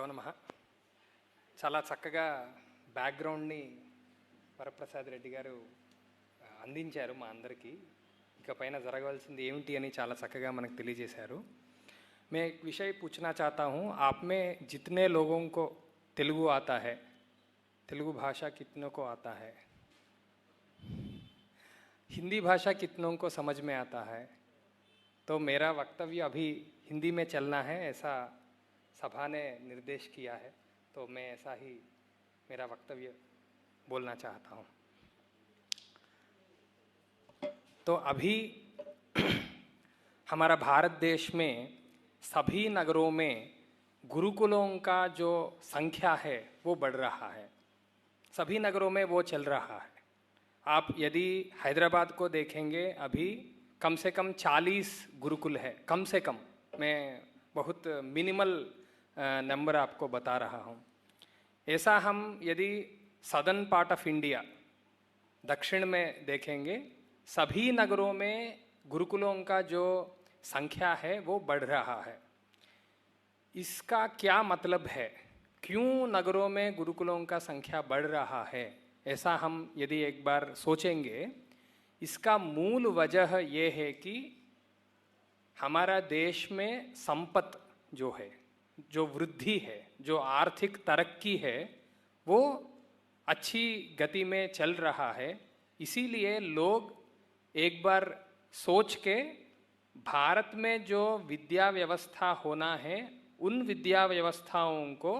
గురుభ్యో నమః. చాలా చక్కగా బ్యాక్గ్రౌండ్ని వరప్రసాద్ రెడ్డి గారు అందించారు మా అందరికీ. ఇక పైన జరగవలసింది ఏమిటి అని చాలా చక్కగా మనకు తెలియజేశారు. मैं एक विषय पूछना चाहता हूँ, आप में जितने लोगों को तेलुगु आता है, तेलुगु भाषा कितनों को आता है, हिंदी भाषा कितनों को समझ में आता है? तो मेरा वक्तव्य अभी हिंदी में चलना है, ऐसा सभा ने निर्देश किया है, तो मैं ऐसा ही मेरा वक्तव्य बोलना चाहता हूँ. तो अभी हमारा भारत देश में सभी नगरों में गुरुकुलों का जो संख्या है वो बढ़ रहा है. सभी नगरों में वो चल रहा है. आप यदि हैदराबाद को देखेंगे, अभी कम से कम 40 गुरुकुल है. कम से कम, मैं बहुत मिनिमल नंबर आपको बता रहा हूँ. ऐसा हम यदि सदर्न पार्ट ऑफ इंडिया, दक्षिण में देखेंगे, सभी नगरों में गुरुकुलों का जो संख्या है वो बढ़ रहा है. इसका क्या मतलब है? क्यों नगरों में गुरुकुलों का संख्या बढ़ रहा है? ऐसा हम यदि एक बार सोचेंगे, इसका मूल वजह ये है कि हमारा देश में संपत्ति जो है, जो वृद्धि है, जो आर्थिक तरक्की है, वो अच्छी गति में चल रहा है. इसीलिए लोग एक बार सोच के भारत में जो विद्या व्यवस्था होना है, उन विद्या व्यवस्थाओं को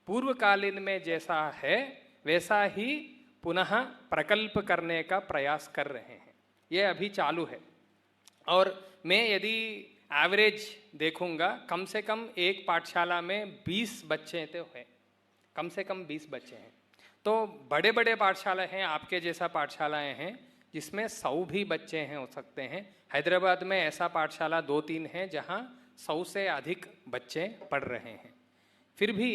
पूर्वकालीन में जैसा है वैसा ही पुनः प्रकल्प करने का प्रयास कर रहे हैं. ये अभी चालू है. और मैं यदि एवरेज देखूंगा, कम से कम एक पाठशाला में 20 बच्चे तो हैं, कम से कम 20 बच्चे हैं. तो बड़े बड़े पाठशाला हैं, आपके जैसा पाठशालाएं हैं जिसमें 100 भी बच्चे हैं, हो सकते हैं. हैदराबाद में ऐसा पाठशाला 2-3 हैं जहां 100 से अधिक बच्चे पढ़ रहे हैं. फिर भी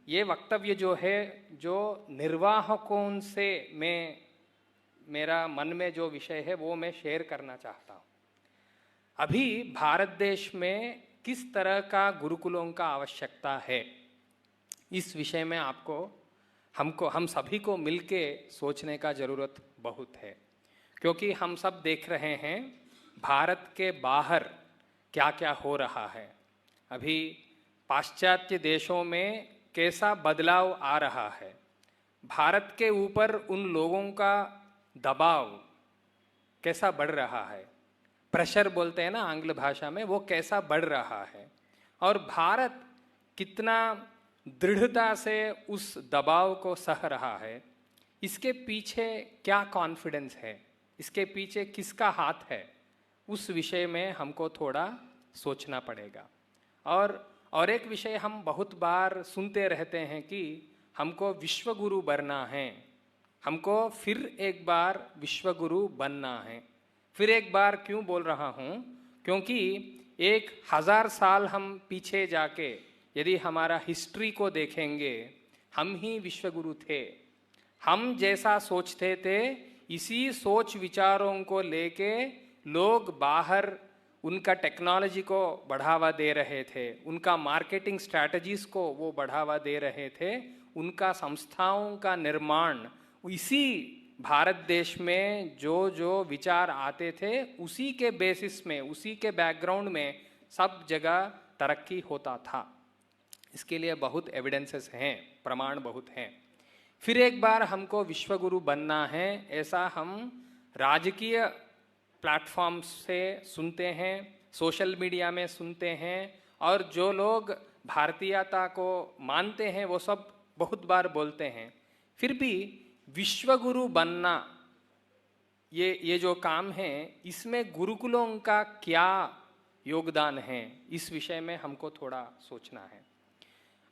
ये वक्तव्य जो है, जो निर्वाहकों से मेरा मन में जो विषय है वो मैं शेयर करना चाहता हूँ. अभी भारत देश में किस तरह का गुरुकुलों का आवश्यकता है, इस विषय में हम सभी को मिलके सोचने का ज़रूरत बहुत है. क्योंकि हम सब देख रहे हैं भारत के बाहर क्या क्या हो रहा है. अभी पाश्चात्य देशों में कैसा बदलाव आ रहा है. भारत के ऊपर उन लोगों का दबाव कैसा बढ़ रहा है. प्रेशर बोलते हैं ना आंग्ल भाषा में, वो कैसा बढ़ रहा है. और भारत कितना दृढ़ता से उस दबाव को सह रहा है. इसके पीछे क्या कॉन्फिडेंस है, इसके पीछे किसका हाथ है, उस विषय में हमको थोड़ा सोचना पड़ेगा. और एक विषय हम बहुत बार सुनते रहते हैं कि हमको विश्वगुरु बनना है, हमको फिर एक बार विश्वगुरु बनना है. फिर एक बार क्यों बोल रहा हूँ? क्योंकि 1000 साल हम पीछे जाके यदि हमारा हिस्ट्री को देखेंगे, हम ही विश्वगुरु थे. हम जैसा सोचते थे, इसी सोच विचारों को लेके लोग बाहर उनका टेक्नोलॉजी को बढ़ावा दे रहे थे, उनका मार्केटिंग स्ट्रैटेजीज को वो बढ़ावा दे रहे थे, उनका संस्थाओं का निर्माण इसी भारत देश में जो जो विचार आते थे उसी के बेसिस में, उसी के बैकग्राउंड में सब जगह तरक्की होता था. इसके लिए बहुत एविडेंसेस हैं, प्रमाण बहुत हैं. फिर एक बार हमको विश्वगुरु बनना है, ऐसा हम राजकीय प्लेटफॉर्म्स से सुनते हैं, सोशल मीडिया में सुनते हैं, और जो लोग भारतीयता को मानते हैं वो सब बहुत बार बोलते हैं. फिर भी विश्वगुरु बनना ये जो काम है, इसमें गुरुकुलों का क्या योगदान है, इस विषय में हमको थोड़ा सोचना है.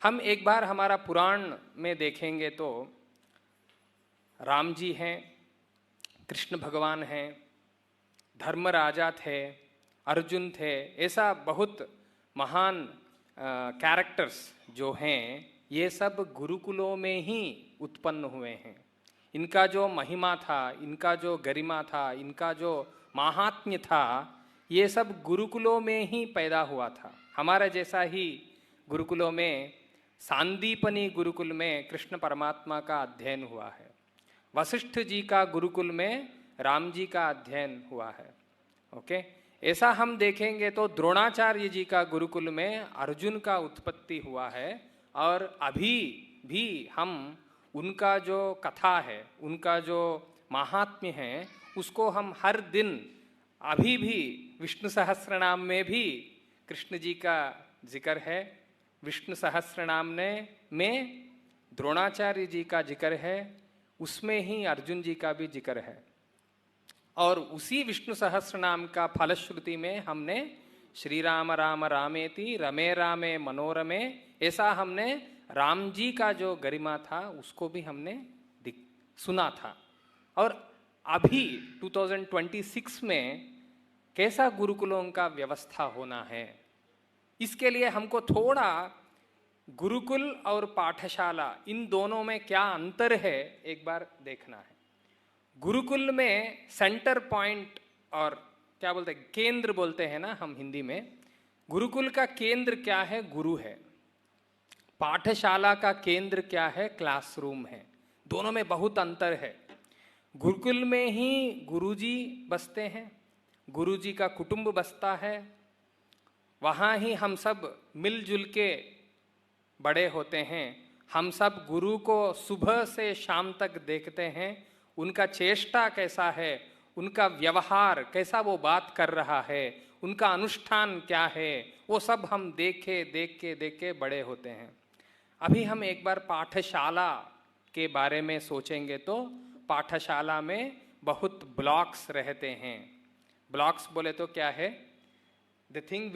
हम एक बार हमारा पुराण में देखेंगे तो राम जी हैं, कृष्ण भगवान हैं, धर्मराजा थे, अर्जुन थे. ऐसा बहुत महान कैरेक्टर्स जो हैं, ये सब गुरुकुलों में ही उत्पन्न हुए हैं. इनका जो महिमा था, इनका जो गरिमा था, इनका जो महात्म्य था, ये सब गुरुकुलों में ही पैदा हुआ था. हमारा जैसा ही गुरुकुलों में सांदीपनी गुरुकुल में कृष्ण परमात्मा का अध्ययन हुआ है। वशिष्ठ जी का गुरुकुल में राम जी का अध्ययन हुआ है। ओके, ऐसा हम देखेंगे तो द्रोणाचार्य जी का गुरुकुल में अर्जुन का उत्पत्ति हुआ है। और अभी भी हम उनका जो कथा है, उनका जो महात्म्य है, उसको हम हर दिन अभी भी विष्णु सहस्त्रनाम में भी कृष्ण जी का जिक्र है, विष्णु सहस्त्रनाम में द्रोणाचार्य जी का जिक्र है, उसमें ही अर्जुन जी का भी जिक्र है। और उसी विष्णु सहस्त्रनाम का फलश्रुति में हमने श्री राम राम रामेति रमे रामे मनोरमे, ऐसा हमने राम जी का जो गरिमा था उसको भी हमने सुना था। और अभी 2026 में कैसा गुरुकुलों का व्यवस्था होना है, इसके लिए हमको थोड़ा गुरुकुल और पाठशाला इन दोनों में क्या अंतर है एक बार देखना है। गुरुकुल में सेंटर पॉइंट, और क्या बोलते हैं, केंद्र बोलते हैं ना हम हिंदी में, गुरुकुल का केंद्र क्या है, गुरु है। पाठशाला का केंद्र क्या है, क्लासरूम है। दोनों में बहुत अंतर है। गुरुकुल में ही गुरुजी बसते हैं, गुरुजी का कुटुंब बसता है, वहाँ ही हम सब मिलजुल के बड़े होते हैं। हम सब गुरु को सुबह से शाम तक देखते हैं, उनका चेष्टा कैसा है, उनका व्यवहार कैसा, वो बात कर रहा है, उनका अनुष्ठान क्या है, वो सब हम देख के बड़े होते हैं। अभी हम एक बार पाठशाला के बारे में सोचेंगे तो पाठशाला में बहुत ब्लॉक्स रहते हैं। ब्लॉक्स बोले तो क्या है, the thing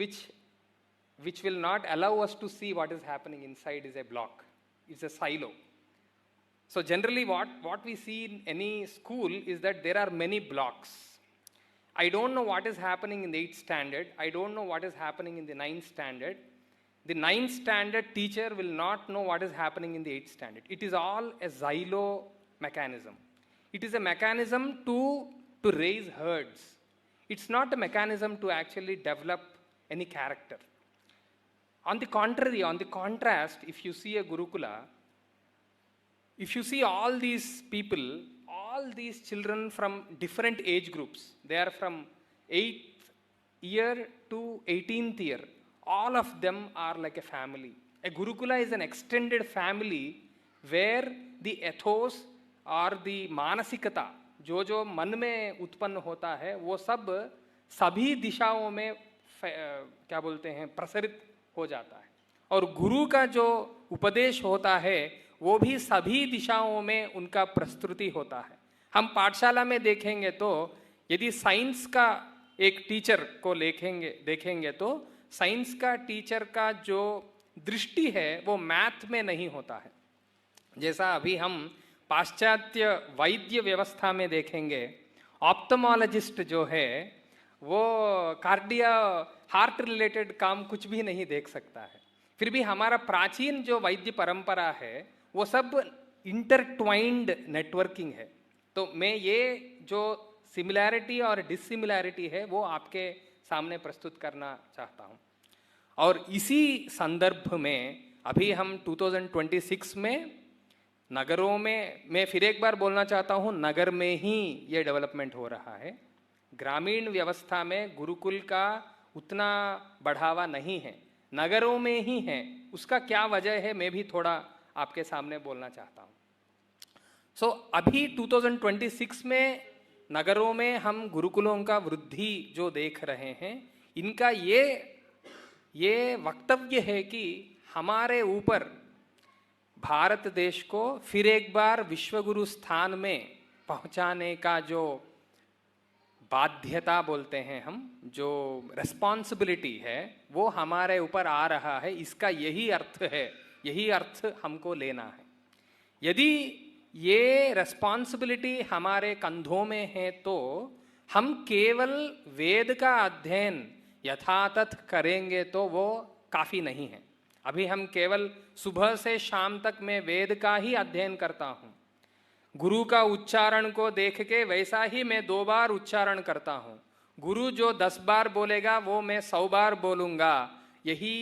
which will not allow us to see what is happening inside is a block, it's a silo. So generally what we see in any school is that there are many blocks. I don't know what is happening in the 8th standard, I don't know what is happening in the 9th standard. The 9th standard teacher will not know what is happening in the 8th standard. It is all a silo mechanism. It is a mechanism to raise herds. It's not a mechanism to actually develop any character. On the contrary, on the contrast, if you see a Gurukula, if you see all these people, all these children from different age groups, they are from 8th year to 18th year, all of them are like a family. A Gurukula is an extended family where the ethos or the मानसिकता जो मन में उत्पन्न होता है वो सब सभी दिशाओं में क्या बोलते हैं प्रसरित हो जाता है। और गुरु का जो उपदेश होता है वो भी सभी दिशाओं में उनका प्रस्तुति होता है। हम पाठशाला में देखेंगे तो यदि साइंस का एक टीचर को देखेंगे तो साइंस का टीचर का जो दृष्टि है वो मैथ में नहीं होता है। जैसा अभी हम पाश्चात्य वैद्य व्यवस्था में देखेंगे, ऑप्थेमोलॉजिस्ट जो है वो हार्ट रिलेटेड काम कुछ भी नहीं देख सकता है। फिर भी हमारा प्राचीन जो वैद्य परंपरा है वो सब इंटरट्वाइंड नेटवर्किंग है। तो मैं ये जो सिमिलैरिटी और डिसिमिलैरिटी है वो आपके सामने प्रस्तुत करना चाहता हूँ। और इसी संदर्भ में अभी हम 2026 में नगरों में, मैं फिर एक बार बोलना चाहता हूँ, नगर में ही ये डेवलपमेंट हो रहा है। ग्रामीण व्यवस्था में गुरुकुल का उतना बढ़ावा नहीं है, नगरों में ही है। उसका क्या वजह है मैं भी थोड़ा आपके सामने बोलना चाहता हूँ। अभी 2026 में नगरों में हम गुरुकुलों का वृद्धि जो देख रहे हैं, इनका ये वक्तव्य है कि हमारे ऊपर भारत देश को फिर एक बार विश्वगुरु स्थान में पहुंचाने का जो बाध्यता बोलते हैं हम, जो रेस्पॉन्सिबिलिटी है वो हमारे ऊपर आ रहा है। इसका यही अर्थ है, यही अर्थ हमको लेना है। यदि ये रेस्पॉन्सिबिलिटी हमारे कंधों में है तो हम केवल वेद का अध्ययन यथातथ करेंगे तो वो काफ़ी नहीं है। अभी हम केवल सुबह से शाम तक मैं वेद का ही अध्ययन करता हूँ, गुरु का उच्चारण को देख के वैसा ही मैं 2 बार उच्चारण करता हूँ, गुरु जो 10 बार बोलेगा वो मैं 100 बार बोलूँगा, यही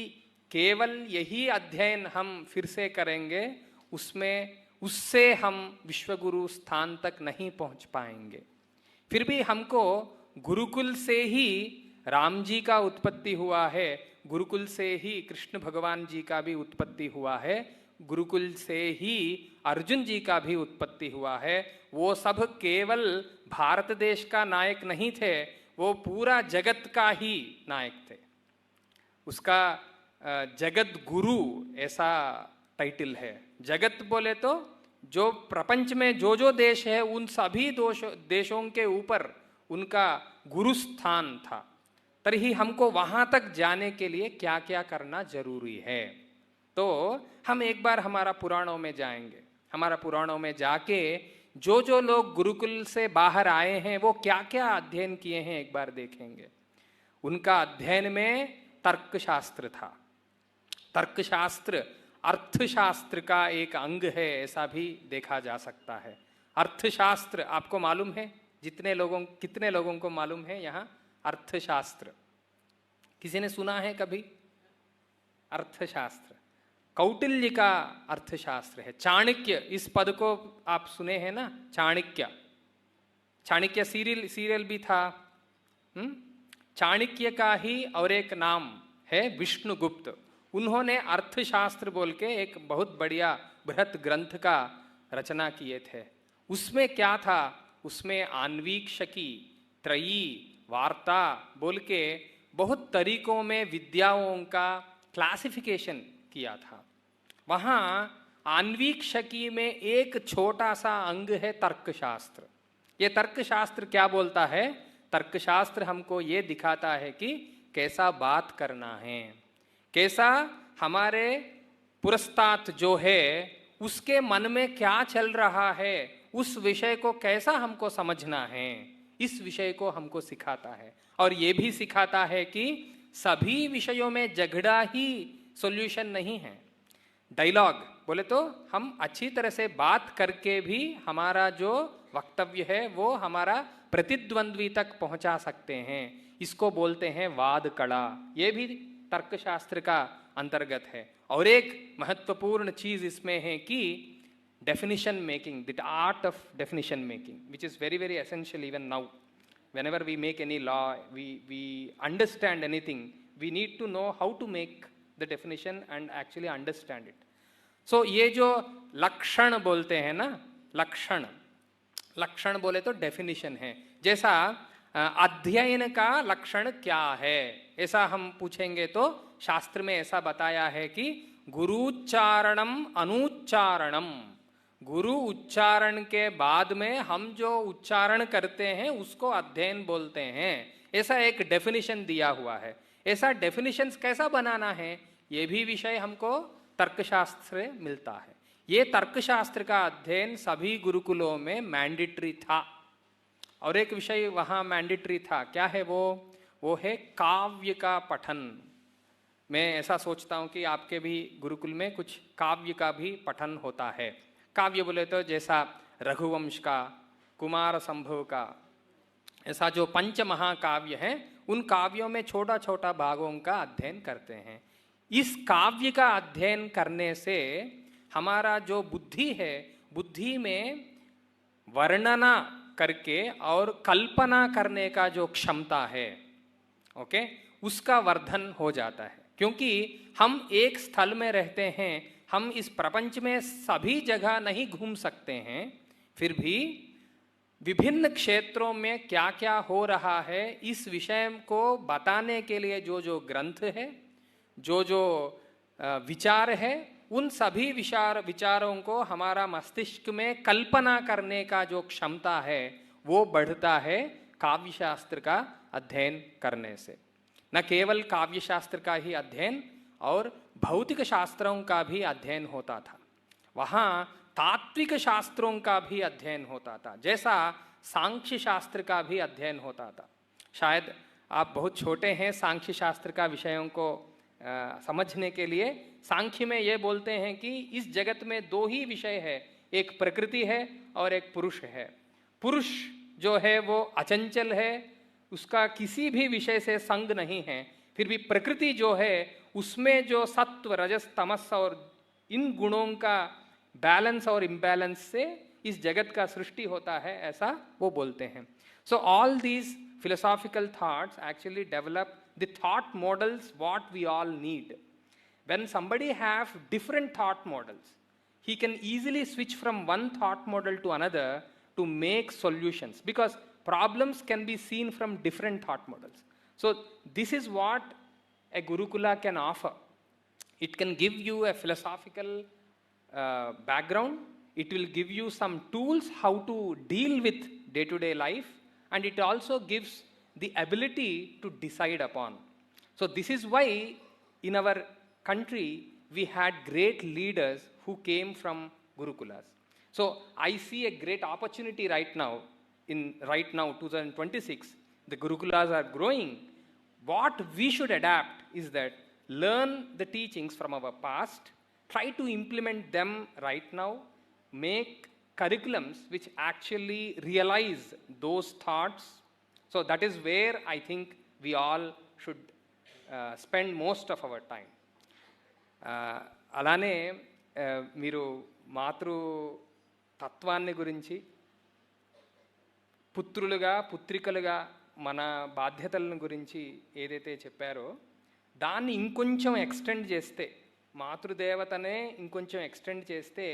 केवल यही अध्ययन हम फिर से करेंगे, उससे हम विश्वगुरु स्थान तक नहीं पहुंच पाएंगे। फिर भी हमको गुरुकुल से ही राम जी का उत्पत्ति हुआ है, गुरुकुल से ही कृष्ण भगवान जी का भी उत्पत्ति हुआ है, गुरुकुल से ही अर्जुन जी का भी उत्पत्ति हुआ है। वो सब केवल भारत देश का नायक नहीं थे, वो पूरा जगत का ही नायक थे। उसका जगत गुरु ऐसा टाइटल है। जगत बोले तो जो प्रपंच में जो देश है उन सभी देशों के ऊपर उनका गुरु स्थान था। तभी हमको वहां तक जाने के लिए क्या क्या करना जरूरी है। तो हम एक बार हमारा पुराणों में जाएंगे, हमारा पुराणों में जाके जो लोग गुरुकुल से बाहर आए हैं वो क्या क्या अध्ययन किए हैं एक बार देखेंगे। उनका अध्ययन में तर्कशास्त्र था। तर्कशास्त्र अर्थशास्त्र का एक अंग है, ऐसा भी देखा जा सकता है। अर्थशास्त्र आपको मालूम है? कितने लोगों को मालूम है यहाँ अर्थशास्त्र? किसी ने सुना है कभी? अर्थशास्त्र कौटिल्य का अर्थशास्त्र है। चाणक्य, इस पद को आप सुने हैं ना, चाणक्य। चाणक्य सीरियल भी था। चाणक्य का ही और एक नाम है विष्णुगुप्त। उन्होंने अर्थशास्त्र बोल के एक बहुत बढ़िया बृहत ग्रंथ का रचना किए थे। उसमें क्या था? उसमें आन्वीक्षकी, त्रयी, वार्ता बोल के बहुत तरीकों में विद्याओं का क्लासिफिकेशन किया था। वहाँ आन्वीक्षकी में एक छोटा सा अंग है तर्कशास्त्र। ये तर्कशास्त्र क्या बोलता है? तर्कशास्त्र हमको ये दिखाता है कि कैसा बात करना है, कैसा हमारे पुरस्तात जो है उसके मन में क्या चल रहा है, उस विषय को कैसा हमको समझना है, इस विषय को हमको सिखाता है। और ये भी सिखाता है कि सभी विषयों में झगड़ा ही सॉल्यूशन नहीं है। डायलॉग बोले तो हम अच्छी तरह से बात करके भी हमारा जो वक्तव्य है वो हमारा प्रतिद्वंद्वी तक पहुंचा सकते हैं। इसको बोलते हैं वाद कला। ये भी तर्कशास्त्र का अंतर्गत है। और एक महत्वपूर्ण चीज इसमें है कि definition making, the art of definition making, which is very very essential even now. whenever we make any law, we understand anything, we need to know how to make the definition and actually understand it. So ये जो लक्षण बोलते हैं ना, लक्षण बोले तो definition है। जैसा अध्ययन का लक्षण क्या है, ऐसा हम पूछेंगे तो शास्त्र में ऐसा बताया है कि गुरुच्चारणम अनुच्चारणम, गुरु उच्चारण के बाद में हम जो उच्चारण करते हैं उसको अध्ययन बोलते हैं। ऐसा एक डेफिनेशन दिया हुआ है। ऐसा डेफिनेशन कैसा बनाना है ये भी विषय हमको तर्कशास्त्र से मिलता है। ये तर्कशास्त्र का अध्ययन सभी गुरुकुलों में मैंडेटरी था। और एक विषय वहाँ मैंडेटरी था, क्या है वो है काव्य का पठन। मैं ऐसा सोचता हूँ कि आपके भी गुरुकुल में कुछ काव्य का भी पठन होता है। काव्य बोले तो जैसा रघुवंश का, कुमार संभव का, ऐसा जो पंच महाकाव्य हैं उन काव्यों में छोटा छोटा भागों का अध्ययन करते हैं। इस काव्य का अध्ययन करने से हमारा जो बुद्धि है, बुद्धि में वर्णना करके और कल्पना करने का जो क्षमता है, ओके, उसका वर्धन हो जाता है। क्योंकि हम एक स्थल में रहते हैं, हम इस प्रपंच में सभी जगह नहीं घूम सकते हैं, फिर भी विभिन्न क्षेत्रों में क्या क्या हो रहा है इस विषय को बताने के लिए जो ग्रंथ है, जो विचार है, उन सभी विचारों को हमारा मस्तिष्क में कल्पना करने का जो क्षमता है वो बढ़ता है काव्य शास्त्र का अध्ययन करने से। न केवल काव्य शास्त्र का ही अध्ययन और भौतिक शास्त्रों का भी अध्ययन होता था। वहाँ तात्विक शास्त्रों का भी अध्ययन होता था, जैसा सांख्य शास्त्र का भी अध्ययन होता था। शायद आप बहुत छोटे हैं सांख्य शास्त्र का विषयों को समझने के लिए। सांख्य में ये बोलते हैं कि इस जगत में दो ही विषय है, एक प्रकृति है और एक पुरुष है। पुरुष जो है वो अचंचल है, उसका किसी भी विषय से संग नहीं है। फिर भी प्रकृति जो है उसमें जो सत्व रजस तमस और इन गुणों का बैलेंस और इम्बैलेंस से इस जगत का सृष्टि होता है, ऐसा वो बोलते हैं. So all these philosophical thoughts actually develop the thought models what we all need. When somebody have different thought models, he can easily switch from one thought model to another to make solutions, because problems can be seen from different thought models. So this is what a Gurukula can offer. It can give you a philosophical background. It will give you some tools how to deal with day-to-day life, and it also gives the ability to decide upon. So this is why in our country we had great leaders who came from Gurukulas. So I see a great opportunity right now, 2026, the Gurukulas are growing. What we should adapt is that learn the teachings from our past, try to implement them right now, make curriculums which actually realize those thoughts. So that is where I think we all should spend most of our time. అలానే మీరు మాతృ తత్వాన్ని గురించి, పుత్రులుగా పుత్రికలుగా మన బాధ్యతలను గురించి ఏదైతే చెప్పారో దాన్ని ఇంకొంచెం ఎక్స్టెండ్ చేస్తే, మాతృదేవతనే ఇంకొంచెం ఎక్స్టెండ్ చేస్తే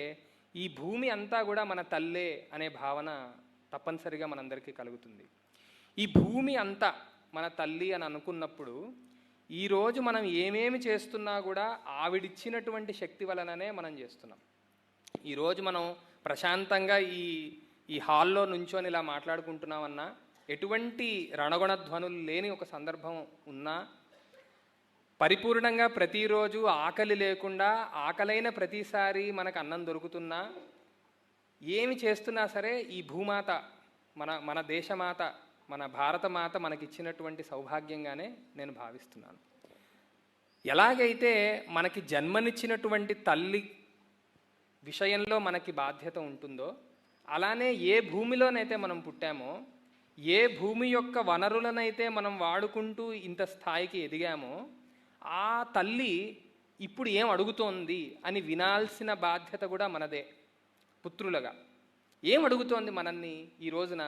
ఈ భూమి అంతా కూడా మన తల్లే అనే భావన తప్పనిసరిగా మనందరికీ కలుగుతుంది. ఈ భూమి అంతా మన తల్లి అని అనుకున్నప్పుడు ఈరోజు మనం ఏమేమి చేస్తున్నా కూడా ఆవిడిచ్చినటువంటి శక్తి వలననే మనం చేస్తున్నాం. ఈరోజు మనం ప్రశాంతంగా ఈ హాల్లో నుంచొని ఇలా మాట్లాడుకుంటున్నామన్నా, ఎటువంటి రణగుణ ధ్వనులు లేని ఒక సందర్భం ఉన్నా, పరిపూర్ణంగా ప్రతిరోజు ఆకలి లేకుండా ఆకలైన ప్రతిసారి మనకు అన్నం దొరుకుతున్నా, ఏమి చేస్తున్నా సరే ఈ భూమాత, మన దేశమాత, మన భారతమాత మనకిచ్చినటువంటి సౌభాగ్యంగానే నేను భావిస్తున్నాను. ఎలాగైతే మనకి జన్మనిచ్చినటువంటి తల్లి విషయంలో మనకి బాధ్యత ఉంటుందో, అలానే ఏ భూమిలోనైతే మనం పుట్టామో, ఏ భూమి యొక్క వనరులనైతే మనం వాడుకుంటూ ఇంత స్థాయికి ఎదిగామో, ఆ తల్లి ఇప్పుడు ఏం అడుగుతోంది అని వినాల్సిన బాధ్యత కూడా మనదే. పుత్రులుగా ఏం అడుగుతోంది మనల్ని ఈ రోజున?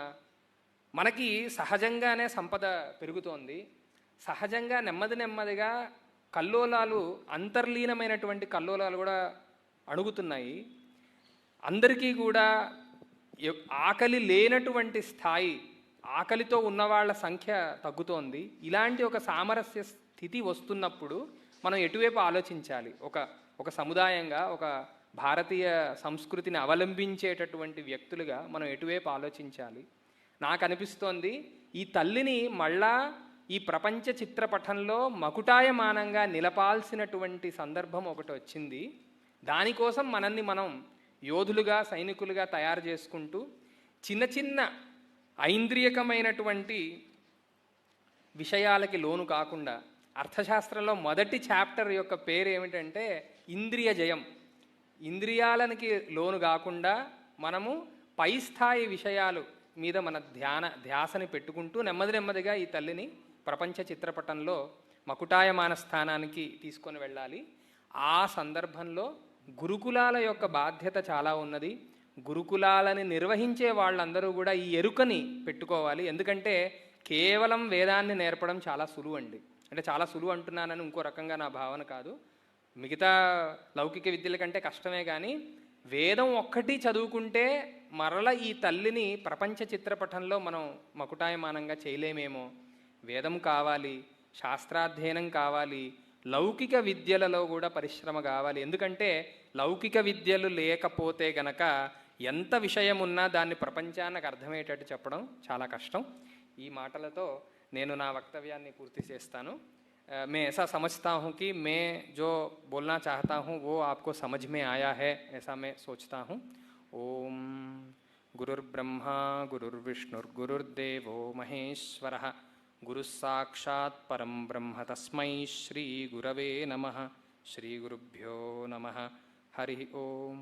మనకి సహజంగానే సంపద పెరుగుతోంది, సహజంగా నెమ్మదిగా కల్లోలాలు, అంతర్లీనమైనటువంటి కల్లోలాలు కూడా అణుగుతున్నాయి. అందరికీ కూడా ఆకలి లేనటువంటి స్థాయి, ఆకలితో ఉన్నవాళ్ల సంఖ్య తగ్గుతోంది. ఇలాంటి ఒక సామరస్య స్థితి వస్తున్నప్పుడు మనం ఎటువైపు ఆలోచించాలి? ఒక సముదాయంగా, ఒక భారతీయ సంస్కృతిని అవలంబించేటటువంటి వ్యక్తులుగా మనం ఎటువైపు ఆలోచించాలి? నాకు అనిపిస్తోంది, ఈ తల్లిని మళ్ళా ఈ ప్రపంచ చిత్రపటంలో మకుటాయమానంగా నిలపాల్సినటువంటి సందర్భం ఒకటి వచ్చింది. దానికోసం మనల్ని మనం యోధులుగా, సైనికులుగా తయారు చేసుకుంటూ చిన్న చిన్న ఐంద్రియకమైనటువంటి విషయాలకి లోను కాకుండా, అర్థశాస్త్రంలో మొదటి చాప్టర్ యొక్క పేరు ఏమిటంటే ఇంద్రియ జయం. ఇంద్రియాలనికి లోను కాకుండా మనము పై స్థాయి విషయాలు మీద మన ధ్యాసని పెట్టుకుంటూ నెమ్మదిగా ఈ తల్లిని ప్రపంచ చిత్రపటంలో మకుటాయమాన స్థానానికి తీసుకొని వెళ్ళాలి. ఆ సందర్భంలో గురుకులాల యొక్క బాధ్యత చాలా ఉన్నది. గురుకులాలని నిర్వహించే వాళ్ళందరూ కూడా ఈ ఎరుకని పెట్టుకోవాలి. ఎందుకంటే కేవలం వేదాన్ని నేర్పడం చాలా సులువు అండి. అంటే చాలా సులువు అంటున్నానని ఇంకో రకంగా నా భావన కాదు. మిగతా లౌకిక విద్యల కంటే కష్టమే, కానీ వేదం ఒక్కటి చదువుకుంటే మరల ఈ తల్లిని ప్రపంచ చిత్రపటంలో మనం మకుటాయమానంగా చేయలేమేమో. వేదం కావాలి, శాస్త్రాధ్యయనం కావాలి, లౌకిక విద్యలలో కూడా పరిశ్రమ కావాలి. ఎందుకంటే లౌకిక విద్యలు లేకపోతే గనక ఎంత విషయం ఉన్నా దాన్ని ప్రపంచానికి అర్థమయ్యేటట్టు చెప్పడం చాలా కష్టం. ఈ మాటలతో నేను నా వక్తవ్యాన్ని పూర్తి చేస్తాను. मैं ऐसा समझता हूँ कि मैं जो बोलना चाहता हूँ वो आपको समझ में आया है, ऐसा मैं सोचता हूँ. ओम गुरुर्ब्रह्मा गुरुर्विष्णुर्गुरुर्देवो महेश्वरः, गुरुस्साक्षात् परं ब्रह्म तस्मै श्री गुरवे नमः. श्री गुरुभ्यो नमः. हरि ओम.